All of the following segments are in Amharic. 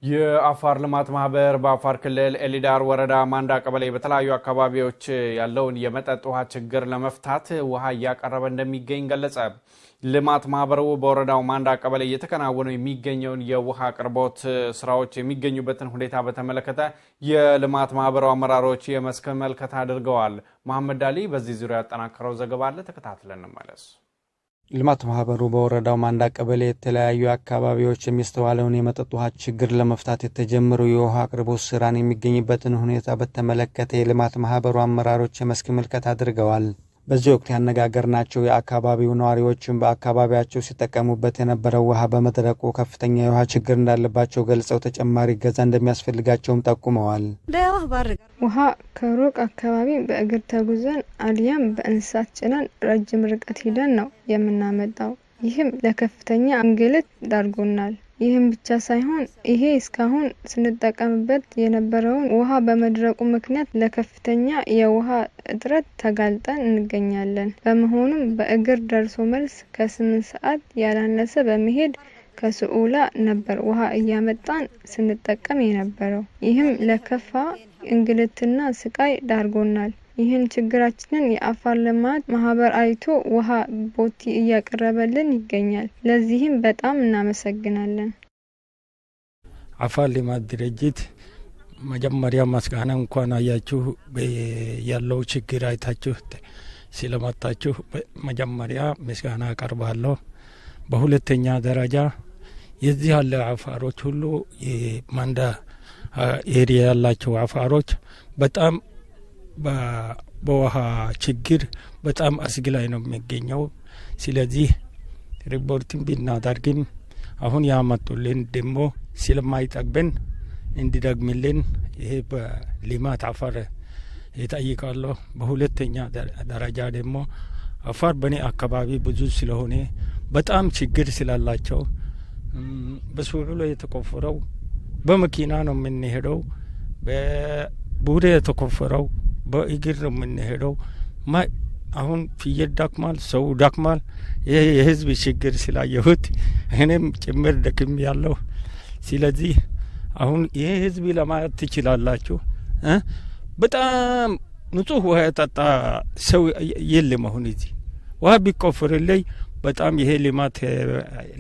የአፋር ልማት ማህበር በአፋር ክልል ኤሊዳር ወረዳ ማንዳ ቀበሌ በተለያዩ አካባቢዎች ያለውን የመጠጥ ውሃ ችግር ለመፍታት ውሃ እያቀረበ እንደሚገኝ ገለጸ። ልማት ማህበሩ በወረዳው ማንዳ ቀበሌ እየተከናወኑ የሚገኘውን የውሃ አቅርቦት ስራዎች የሚገኙበትን ሁኔታ በተመለከተ የልማት ማህበሩ አመራሮች የመስክ ምልከታ አድርገዋል። መሐመድ አሊ በዚህ ዙሪያ ያጠናከረው ዘገባ አለ፣ ተከታትለን እንመለስ። ልማት ማህበሩ በወረዳው ማንዳ ቀበሌ የተለያዩ አካባቢዎች የሚስተዋለውን የመጠጥ ውሃ ችግር ለመፍታት የተጀመሩ የውሃ አቅርቦት ስራን የሚገኝበትን ሁኔታ በተመለከተ የልማት ማህበሩ አመራሮች የመስክ ምልከታ አድርገዋል። በዚህ ወቅት ያነጋገርናቸው የአካባቢው ነዋሪዎችም በአካባቢያቸው ሲጠቀሙበት የነበረው ውሃ በመድረቁ ከፍተኛ የውሃ ችግር እንዳለባቸው ገልጸው ተጨማሪ እገዛ እንደሚያስፈልጋቸውም ጠቁመዋል። ውሃ ከሩቅ አካባቢ በእግር ተጉዘን አልያም በእንስሳት ጭነን ረጅም ርቀት ሄደን ነው የምናመጣው። ይህም ለከፍተኛ እንግልት ዳርጎናል። ይህም ብቻ ሳይሆን ይሄ እስካሁን ስንጠቀምበት የነበረውን ውሃ በመድረቁ ምክንያት ለከፍተኛ የውሃ እጥረት ተጋልጠን እንገኛለን። በመሆኑም በእግር ደርሶ መልስ ከ8 ሰዓት ያላነሰ በመሄድ ከሱኡላ ነበር ውሃ እያመጣን ስንጠቀም የነበረው። ይህም ለከፋ እንግልትና ስቃይ ዳርጎናል። ይህን ችግራችንን የአፋር ልማት ማህበር አይቶ ውሃ ቦቲ እያቀረበልን ይገኛል። ለዚህም በጣም እናመሰግናለን። አፋር ልማት ድርጅት መጀመሪያ መስጋና እንኳን አያችሁ ያለው ችግር አይታችሁ ስለመጣችሁ መጀመሪያ መስጋና አቀርባለሁ። በሁለተኛ ደረጃ የዚህ ያለ አፋሮች ሁሉ የማንዳ ኤሪያ ያላቸው አፋሮች በጣም በውሃ ችግር በጣም አስጊ ላይ ነው የሚገኘው። ስለዚህ ሪፖርትን ቢናደርግም አሁን ያመጡልን ደግሞ ስለማይጠግበን እንዲደግምልን ይሄ በልማት አፋር ይጠይቃለሁ። በሁለተኛ ደረጃ ደግሞ አፋር በኔ አካባቢ ብዙ ስለሆነ በጣም ችግር ስላላቸው በሱሉ ላይ የተቆፈረው በመኪና ነው የምንሄደው፣ በቡሬ የተቆፈረው በእግር ነው የምንሄደው። አሁን ፍየል ዳክማል፣ ሰው ዳክማል። ይሄ የህዝብ ችግር ስላየሁት እኔም ጭምር ደክም ያለው። ስለዚህ አሁን ይሄ ህዝብ ለማየት ትችላላችሁ። በጣም ንጹህ ውሃ የጠጣ ሰው የለም። አሁን እዚህ ውሃ ቢቆፍርልኝ በጣም ይሄ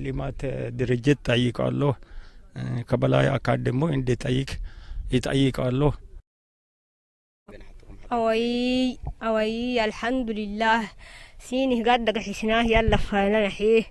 ልማት ድርጅት ጠይቃለሁ። ከበላይ አካል ደግሞ እንዲጠይቅ ይጠይቃለሁ። أوي الحمد لله سيني قد حسناه يلا فلنحيه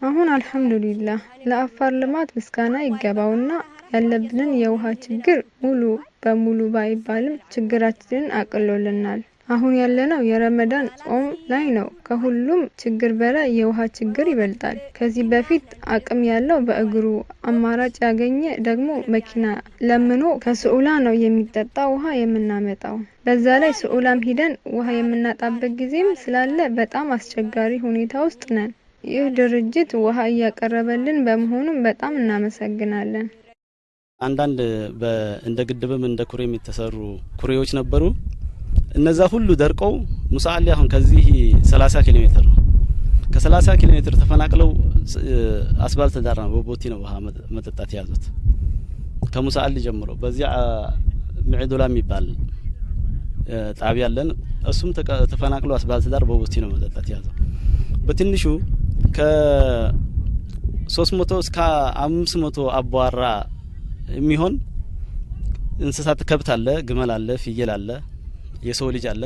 አሁን አልহামዱሊላህ ለአፋር ልማት ምስጋና ይገባውና ያለብንን የውሃ ችግር ሙሉ በሙሉ ባይባልም ችግራችንን አቅሎልናል። አሁን ያለነው የረመዳን ጾም ላይ ነው። ከሁሉም ችግር በላይ የውሃ ችግር ይበልጣል። ከዚህ በፊት አቅም ያለው በእግሩ አማራጭ ያገኘ ደግሞ መኪና ለምኖ ከሱኡላ ነው የሚጠጣ ውሃ የምናመጣው። በዛ ላይ ሱኡላም ሂደን ውሃ የምናጣበት ጊዜም ስላለ በጣም አስቸጋሪ ሁኔታ ውስጥ ነን። ይህ ድርጅት ውሃ እያቀረበልን በመሆኑም በጣም እናመሰግናለን። አንዳንድ እንደ ግድብም እንደ ኩሬ የተሰሩ ኩሬዎች ነበሩ። እነዛ ሁሉ ደርቀው ሙሳአሊ አሁን ከዚህ 30 ኪሎ ሜትር ነው። ከ30 ኪሎ ሜትር ተፈናቅለው አስፋልት ዳር ነው በቦቲ ነው ውሃ መጠጣት ያዙት። ከሙሳአሊ ጀምሮ በዚያ ምዕዱላ የሚባል ጣቢያ አለን። እሱም ተፈናቅለው አስፋልት ዳር በቦቲ ነው መጠጣት ያዘው። በትንሹ ከ300 እስከ 500 አቧራ የሚሆን እንስሳት ከብት አለ፣ ግመል አለ፣ ፍየል አለ፣ የሰው ልጅ አለ።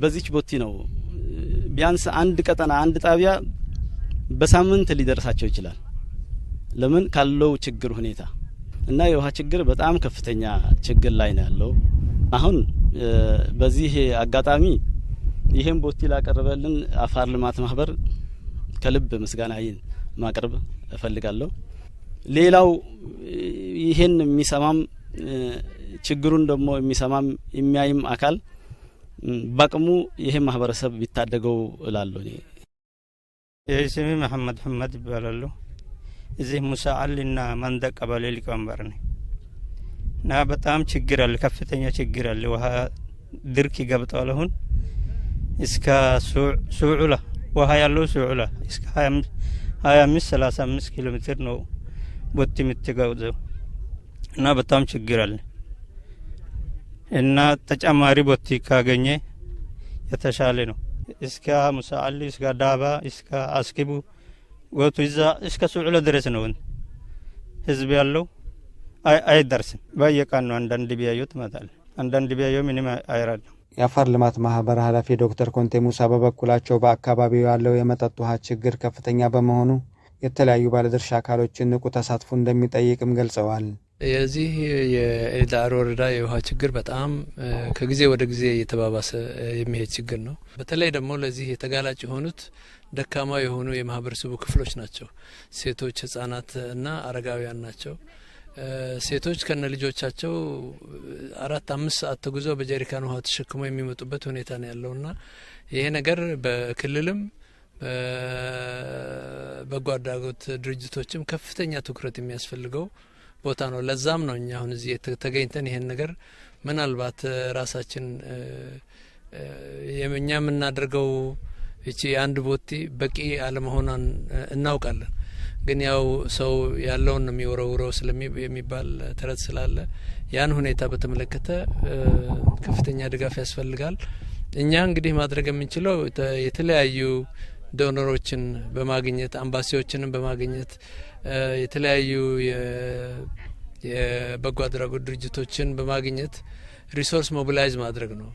በዚች ቦቲ ነው ቢያንስ አንድ ቀጠና አንድ ጣቢያ በሳምንት ሊደርሳቸው ይችላል። ለምን ካለው ችግር ሁኔታ እና የውሃ ችግር በጣም ከፍተኛ ችግር ላይ ነው ያለው። አሁን በዚህ አጋጣሚ ይሄን ቦቲ ላቀረበልን አፋር ልማት ማህበር ከልብ ምስጋና ማቅረብ እፈልጋለሁ። ሌላው ይሄን የሚሰማም ችግሩን ደግሞ የሚሰማም የሚያይም አካል በቅሙ ይሄ ማህበረሰብ ቢታደገው እላለሁ። ስሜ መሐመድ ሐመድ ይባላል። እዚህ ሙሳአልና ማንዳ ቀበሌ ሊቀመንበር ነኝ እና በጣም ችግር አለ፣ ከፍተኛ ችግር አለ። ውሃ ድርቅ ይገብጣል። አሁን እስከ ሱዑላ ውሃ ያለው ሱዑላ እስከ 25-35 ኪሎ ሜትር ነው ቦቲ የምትገዛው እና በጣም ችግር አለ እና ተጨማሪ ቦቲ ካገኘ የተሻለ ነው። እስከ ሙሳዓሊ እስከ ዳባ እስከ አስኪቡ ወጡ ይዛ እስከ ሱዑለ ድረስ ነው ህዝብ ያለው አይደርስም። በየቀኑ አንዳንድ ቢያዩት ማታል አንዳንድ ቢያዩ ምንም አይራድ። የአፋር ልማት ማህበር ኃላፊ ዶክተር ኮንቴ ሙሳ በበኩላቸው በአካባቢው ያለው የመጠጥ ውሃ ችግር ከፍተኛ በመሆኑ የተለያዩ ባለድርሻ አካሎችን ንቁ ተሳትፎ እንደሚጠይቅም ገልጸዋል። የዚህ የኤልዳር ወረዳ የውሃ ችግር በጣም ከጊዜ ወደ ጊዜ እየተባባሰ የሚሄድ ችግር ነው። በተለይ ደግሞ ለዚህ የተጋላጭ የሆኑት ደካማ የሆኑ የማህበረሰቡ ክፍሎች ናቸው። ሴቶች፣ ህጻናት እና አረጋውያን ናቸው። ሴቶች ከነ ልጆቻቸው 4-5 ሰዓት ተጉዘው በጀሪካን ውሃ ተሸክመው የሚመጡበት ሁኔታ ነው ያለውና ይሄ ነገር በክልልም በጎ አድራጎት ድርጅቶችም ከፍተኛ ትኩረት የሚያስፈልገው ቦታ ነው። ለዛም ነው እኛ አሁን እዚህ ተገኝተን ይሄን ነገር ምናልባት ራሳችን የኛ የምናደርገው እቺ አንድ ቦቲ በቂ አለመሆኗን እናውቃለን። ግን ያው ሰው ያለውን ነው የሚወረውረው የሚባል ተረት ስላለ ያን ሁኔታ በተመለከተ ከፍተኛ ድጋፍ ያስፈልጋል። እኛ እንግዲህ ማድረግ የምንችለው የተለያዩ ዶነሮችን በማግኘት አምባሲዎችንም በማግኘት የተለያዩ የበጎ አድራጎት ድርጅቶችን በማግኘት ሪሶርስ ሞቢላይዝ ማድረግ ነው።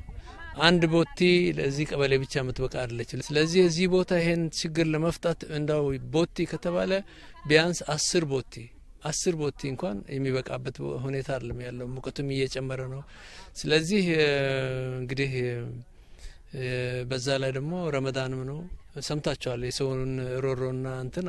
አንድ ቦቲ ለዚህ ቀበሌ ብቻ መጥበቃ አይደለች። ስለዚህ እዚህ ቦታ ይሄን ችግር ለመፍታት እንዳው ቦቲ ከተባለ ቢያንስ 10 ቦቲ እንኳን የሚበቃበት ሁኔታ አይደለም ያለው። ሙቀቱም እየጨመረ ነው። ስለዚህ እንግዲህ በዛ ላይ ደግሞ ረመዳንም ነው። ሰምታችኋል የሰውን ሮሮና እንትን